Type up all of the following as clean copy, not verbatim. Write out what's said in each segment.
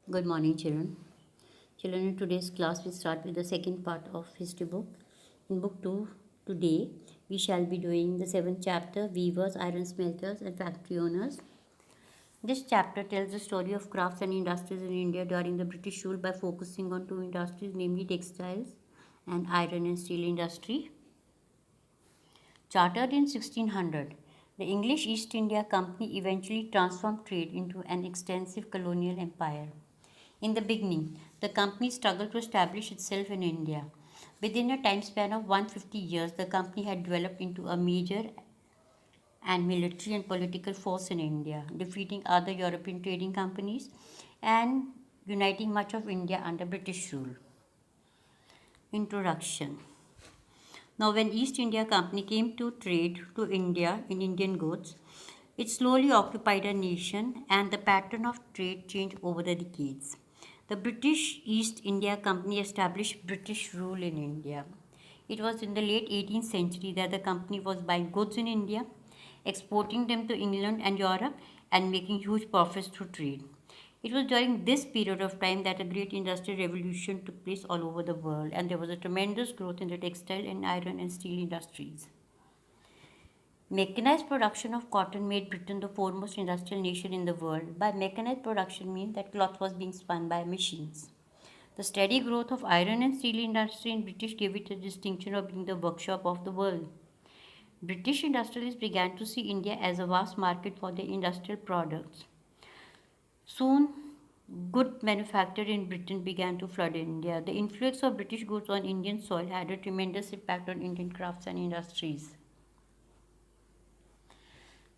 Good morning, children. Children, in today's class, we start with the second part of history book. In book 2, today, we shall be doing the seventh chapter, Weavers, Iron Smelters, and Factory Owners. This chapter tells the story of crafts and industries in India during the British rule by focusing on two industries, namely textiles and iron and steel industry. Chartered in 1600, the English East India Company eventually transformed trade into an extensive colonial empire. In the beginning, the company struggled to establish itself in India. Within a time span of 150 years, the company had developed into a major and military and political force in India, defeating other European trading companies and uniting much of India under British rule. Introduction. Now, when East India Company came to trade to India in Indian goods, it slowly occupied a nation and the pattern of trade changed over the decades. The British East India Company established British rule in India. It was in the late 18th century that the company was buying goods in India, exporting them to England and Europe, and making huge profits through trade. It was during this period of time that a great industrial revolution took place all over the world, and there was a tremendous growth in the textile and iron and steel industries. Mechanized production of cotton made Britain the foremost industrial nation in the world. By mechanized production means that cloth was being spun by machines. The steady growth of iron and steel industry in British gave it the distinction of being the workshop of the world. British industrialists began to see India as a vast market for their industrial products. Soon, goods manufactured in Britain began to flood India. The influence of British goods on Indian soil had a tremendous impact on Indian crafts and industries.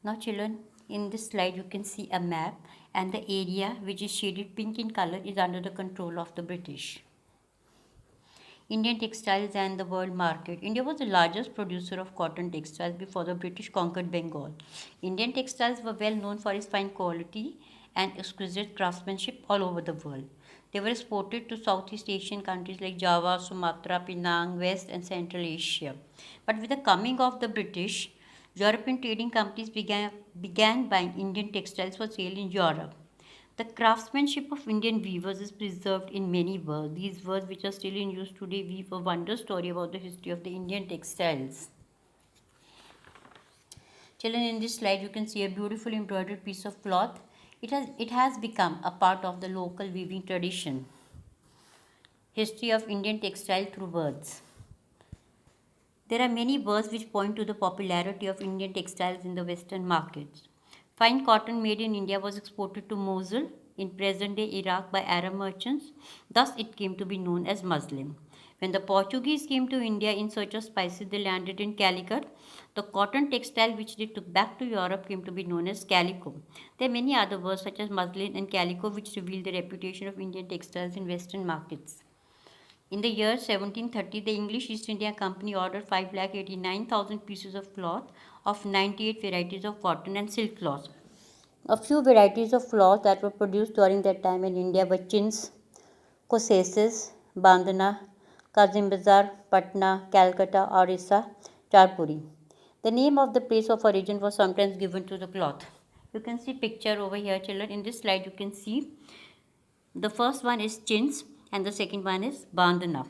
Now, children, in this slide you can see a map, and the area which is shaded pink in color is under the control of the British. Indian textiles and the world market. India was the largest producer of cotton textiles before the British conquered Bengal. Indian textiles were well known for its fine quality and exquisite craftsmanship all over the world. They were exported to Southeast Asian countries like Java, Sumatra, Penang, West and Central Asia. But with the coming of the British, European trading companies began buying Indian textiles for sale in Europe. The craftsmanship of Indian weavers is preserved in many words. These words, which are still in use today, weave a wonder story about the history of the Indian textiles. Children, in this slide, you can see a beautiful embroidered piece of cloth. It has become a part of the local weaving tradition. History of Indian textile through words. There are many words which point to the popularity of Indian textiles in the Western markets. Fine cotton made in India was exported to Mosul in present day Iraq by Arab merchants. Thus, it came to be known as muslin. When the Portuguese came to India in search of spices, they landed in Calicut. The cotton textile which they took back to Europe came to be known as calico. There are many other words such as muslin and calico which reveal the reputation of Indian textiles in Western markets. In the year 1730, the English East India Company ordered 5,89,000 pieces of cloth of 98 varieties of cotton and silk cloth. A few varieties of cloth that were produced during that time in India were chins, Caucasus, Bandhana, Kazim Bazar, Patna, Calcutta, Orissa, Charpuri. The name of the place of origin was sometimes given to the cloth. You can see picture over here, children. In this slide, you can see the first one is chins and the second one is bandhana.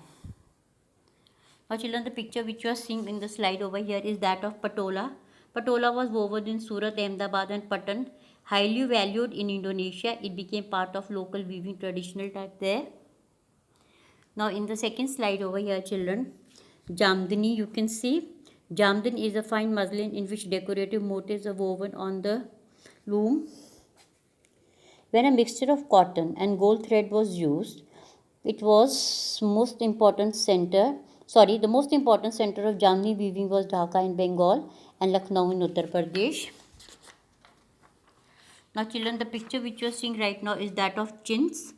Now, children, the picture which you are seeing in the slide over here is that of patola. Patola was woven in Surat, Ahmedabad and Patan. Highly valued in Indonesia, it became part of local weaving traditional type there. Now, in the second slide over here, children, Jamdani, you can see. Jamdan is a fine muslin in which decorative motifs are woven on the loom. When a mixture of cotton and gold thread was used, it was the most important center of Jamni weaving was Dhaka in Bengal and Lucknow in Uttar Pradesh. Now, children, the picture which you are seeing right now is that of chins.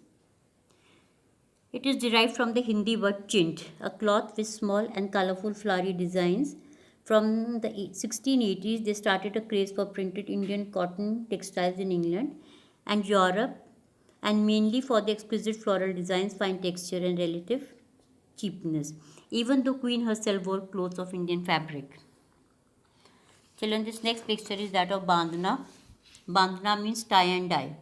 It is derived from the Hindi word chint, a cloth with small and colorful flowery designs. From the 1680s, they started a craze for printed Indian cotton textiles in England and Europe, and mainly for the exquisite floral designs, fine texture, and relative cheapness. Even the queen herself wore clothes of Indian fabric. Children, this next picture is that of bandhana. Bandhana means tie and dye.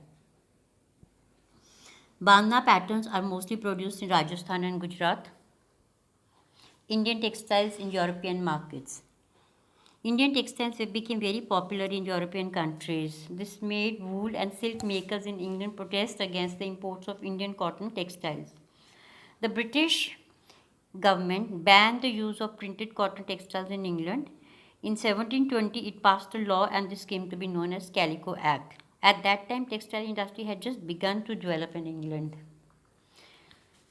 Bandhna patterns are mostly produced in Rajasthan and Gujarat. Indian textiles in European markets. Indian textiles became very popular in European countries. This made wool and silk makers in England protest against the imports of Indian cotton textiles. The British government banned the use of printed cotton textiles in England. In 1720, it passed a law, and this came to be known as Calico Act. At that time, textile industry had just begun to develop in England.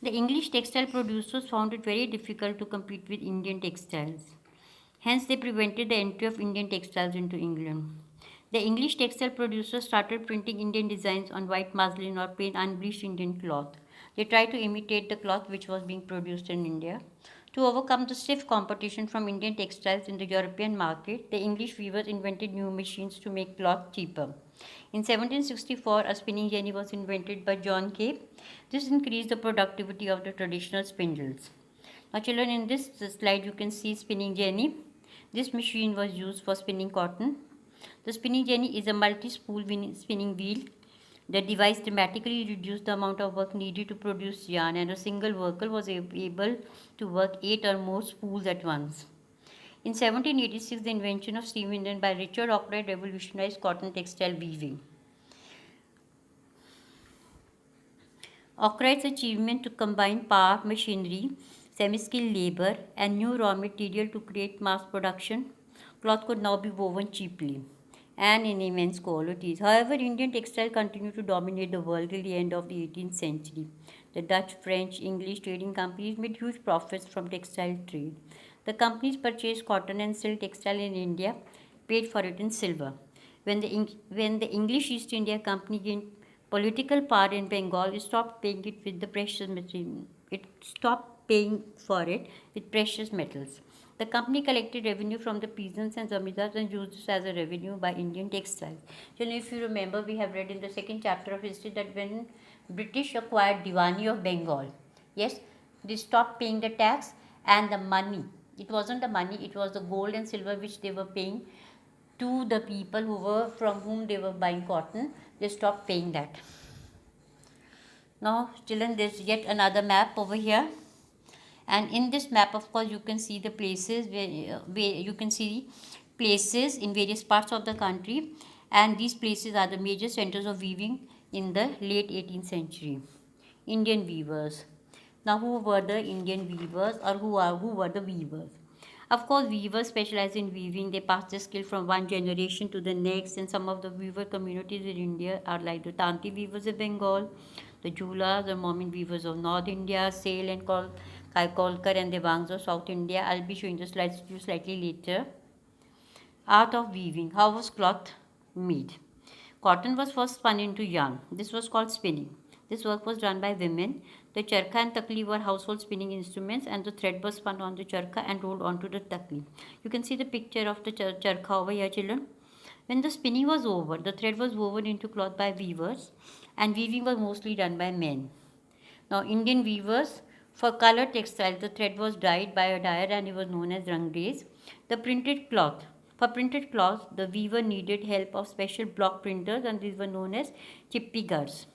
The English textile producers found it very difficult to compete with Indian textiles. Hence, they prevented the entry of Indian textiles into England. The English textile producers started printing Indian designs on white muslin or plain unbleached Indian cloth. They tried to imitate the cloth which was being produced in India. To overcome the stiff competition from Indian textiles in the European market, the English weavers invented new machines to make cloth cheaper. In 1764, a spinning jenny was invented by John Kay. This increased the productivity of the traditional spindles. Now, children, in this slide, you can see spinning jenny. This machine was used for spinning cotton. The spinning jenny is a multi-spool spinning wheel. The device dramatically reduced the amount of work needed to produce yarn, and a single worker was able to work 8 or more spools at once. In 1786, the invention of steam engine by Richard Arkwright revolutionized cotton textile weaving. Arkwright's achievement to combine power, machinery, semi-skilled labor, and new raw material to create mass production, cloth could now be woven cheaply and in immense quantities. However, Indian textile continued to dominate the world till the end of the 18th century. The Dutch, French, English trading companies made huge profits from textile trade. The companies purchased cotton and silk textile in India, paid for it in silver. When the English East India Company gained political power in Bengal, it stopped paying it with the precious material. It stopped paying for it with precious metals. The company collected revenue from the peasants and zamindars and used this as a revenue by Indian textiles. So, if you remember, we have read in the second chapter of history that when British acquired Diwani of Bengal, yes, they stopped paying the tax, and the money. It wasn't the money; it was the gold and silver which they were paying to the people who were from whom they were buying cotton. They stopped paying that. Now, children, there's yet another map over here, and in this map, of course, you can see the places where you can see places in various parts of the country, and these places are the major centers of weaving in the late 18th century. Indian weavers. Now, who were the Indian weavers, or who were the weavers? Of course, weavers specialize in weaving. They pass their skill from one generation to the next. And some of the weaver communities in India are like the Tanti weavers of Bengal, the Julas, the Momin weavers of North India, Sale and Kaikolkar and Devangs of South India. I'll be showing the slides to you slightly later. Art of weaving. How was cloth made? Cotton was first spun into yarn. This was called spinning. This work was done by women. The charkha and takli were household spinning instruments, and the thread was spun on the charkha and rolled onto the takli. You can see the picture of the charkha over here, children. When the spinning was over, the thread was woven into cloth by weavers, and weaving was mostly done by men. Now, Indian weavers, for colored textiles, the thread was dyed by a dyer and it was known as rangres. The printed cloth. For printed cloth, the weaver needed help of special block printers, and these were known as chippigars.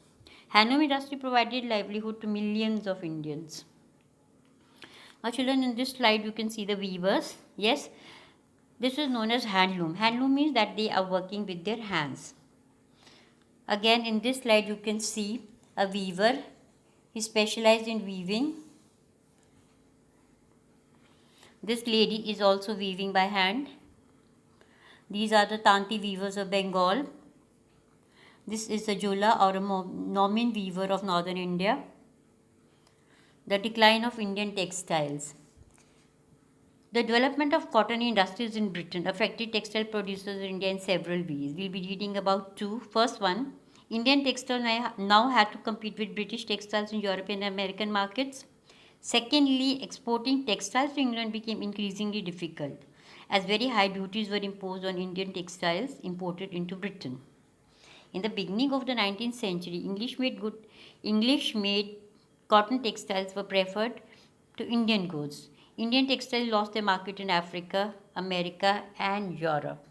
Handloom industry provided livelihood to millions of Indians. Now, children, in this slide, you can see the weavers. Yes, this is known as handloom. Handloom means that they are working with their hands. Again, in this slide, you can see a weaver. He specialized in weaving. This lady is also weaving by hand. These are the Tanti weavers of Bengal. This is a Jula or a Norman weaver of northern India. The decline of Indian textiles. The development of cotton industries in Britain affected textile producers in India in several ways. We'll be reading about two. First one, Indian textiles now had to compete with British textiles in European and American markets. Secondly, exporting textiles to England became increasingly difficult as very high duties were imposed on Indian textiles imported into Britain. In the beginning of the 19th century, English made cotton textiles were preferred to Indian goods. Indian textiles lost their market in Africa, America, and Europe.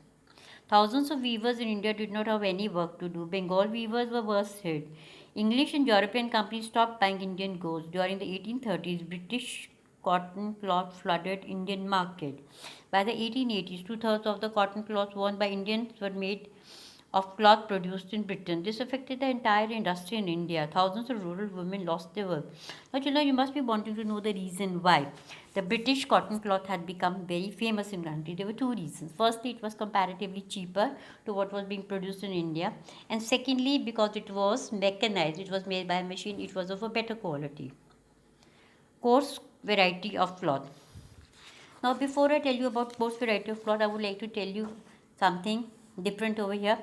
Thousands of weavers in India did not have any work to do. Bengal weavers were worse hit. English and European companies stopped buying Indian goods. During the 1830s, British cotton cloth flooded Indian market. By the 1880s, two-thirds of the cotton cloths worn by Indians were made of cloth produced in Britain. This affected the entire industry in India. Thousands of rural women lost their work. Now, children, you must be wanting to know the reason why the British cotton cloth had become very famous in the country. There were two reasons. Firstly, it was comparatively cheaper to what was being produced in India, and secondly, because it was mechanized, it was made by a machine, it was of a better quality. Coarse variety of cloth. Now, before I tell you about coarse variety of cloth, I would like to tell you something different over here.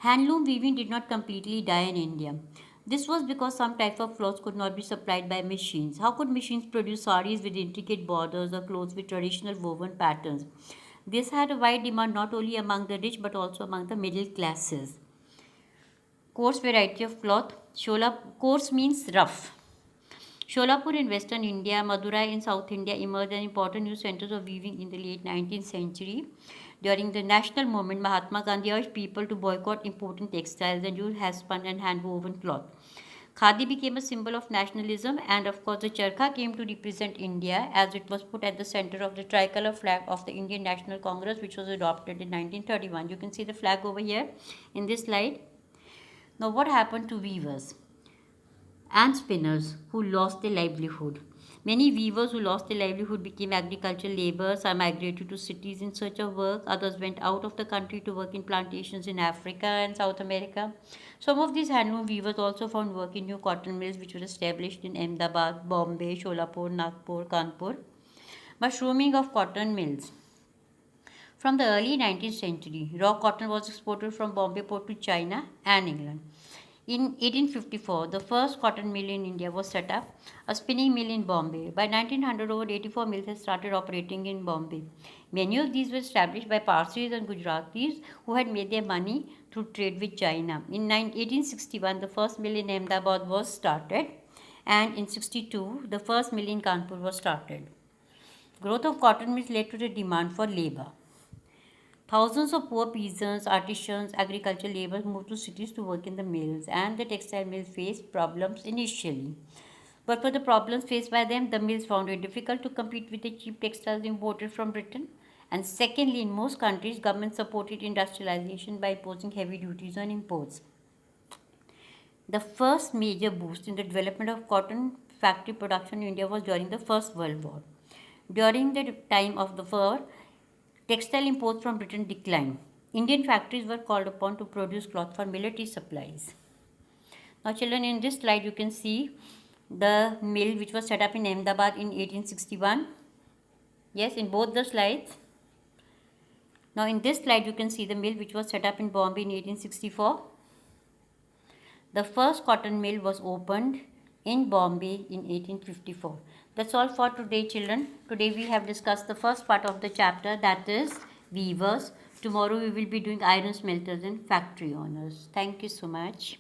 Handloom weaving did not completely die in India. This was because some type of cloths could not be supplied by machines. How could machines produce saris with intricate borders or clothes with traditional woven patterns? This had a wide demand not only among the rich but also among the middle classes. Coarse variety of cloth. Coarse means rough. Sholapur in western India, Madurai in South India emerged as important new centers of weaving in the late 19th century. During the national movement, Mahatma Gandhi urged people to boycott imported textiles and use hand-spun and hand-woven cloth. Khadi became a symbol of nationalism, and of course, the charkha came to represent India as it was put at the center of the tricolor flag of the Indian National Congress, which was adopted in 1931. You can see the flag over here in this slide. Now, what happened to weavers and spinners who lost their livelihood? Many weavers who lost their livelihood became agricultural laborers. Some migrated to cities in search of work. Others went out of the country to work in plantations in Africa and South America. Some of these handloom weavers also found work in new cotton mills which were established in Ahmedabad, Bombay, Sholapur, Nagpur, Kanpur. Mushrooming of cotton mills. From the early 19th century, raw cotton was exported from Bombay port to China and England. In 1854, the first cotton mill in India was set up, a spinning mill in Bombay. By 1900, over 84 mills had started operating in Bombay. Many of these were established by Parsis and Gujaratis who had made their money through trade with China. In 1861, the first mill in Ahmedabad was started, and in 62, the first mill in Kanpur was started. Growth of cotton mills led to the demand for labor. Thousands of poor peasants, artisans, agricultural laborers moved to cities to work in the mills, and the textile mills faced problems initially. But for the problems faced by them, the mills found it difficult to compete with the cheap textiles imported from Britain. And secondly, in most countries, government supported industrialization by imposing heavy duties on imports. The first major boost in the development of cotton factory production in India was during the First World War. During the time of the war, textile imports from Britain declined. Indian factories were called upon to produce cloth for military supplies. Now, children, in this slide, you can see the mill which was set up in Ahmedabad in 1861. Yes, in both the slides. Now, in this slide, you can see the mill which was set up in Bombay in 1864. The first cotton mill was opened in Bombay in 1854. That's all for today, children. Today we have discussed the first part of the chapter, that is weavers. Tomorrow we will be doing iron smelters and factory owners. Thank you so much.